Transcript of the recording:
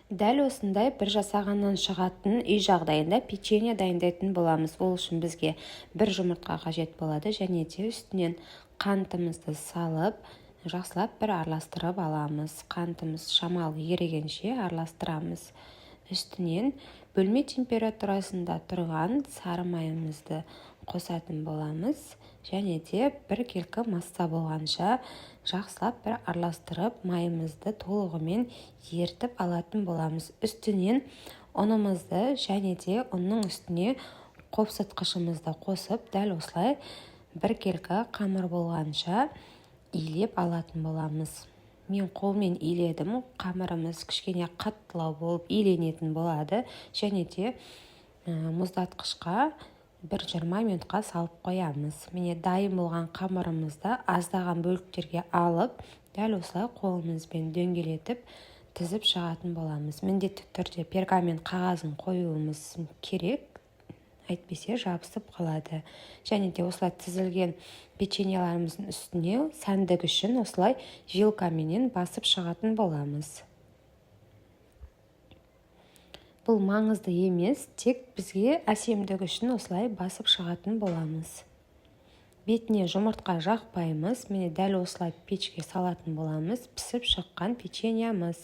Дәл осындай бір жасағаннан шығатын үй жағдайында печенье дайындайтын боламыз. Ол үшін бізге бір жұмыртқа қажет болады және де үстінен қантымызды салып, жақсылап бір араластырып аламыз. Қантымыз шамалы ерігенше араластырамыз. Үстінен бөлме температурасында тұрған сары майымызды қосатын боламыз және де бір келкі масса болғанша жақсылап бір араластырып майымызды толығымен ертіп алатын боламыз. Үстінен ұнымызды және де ұнның үстіне қопсытқышымызды қосып, дәл осылай бір келкі қамыр болғанша илеп алатын боламыз. Мен қолмен иледім, қамырымыз кішкене қаттылау болып иленетін болады және де мұздатқышқа 1-20 минутқа салып қоямыз. Міне дайын болған қамырымызды аздаған бөліктерге алып, дәл осылай қолымызбен дөңгелетіп тізіп шығатын боламыз. Міндетті түрде пергамент қағазын қоюымыз керек, әйтпесе жабысып қалады. Және де осылай тізілген печеньеларымыздың үстіне сәндік үшін осылай вилкаменен басып шығатын боламыз. Бұл маңызды емес, тек бізге әсемдік үшін осылай басып шығатын боламыз. Бетіне жұмыртқа жақпаймыз, міне дәл осылай пешке салатын боламыз. Пісіп шыққан печеньеміз.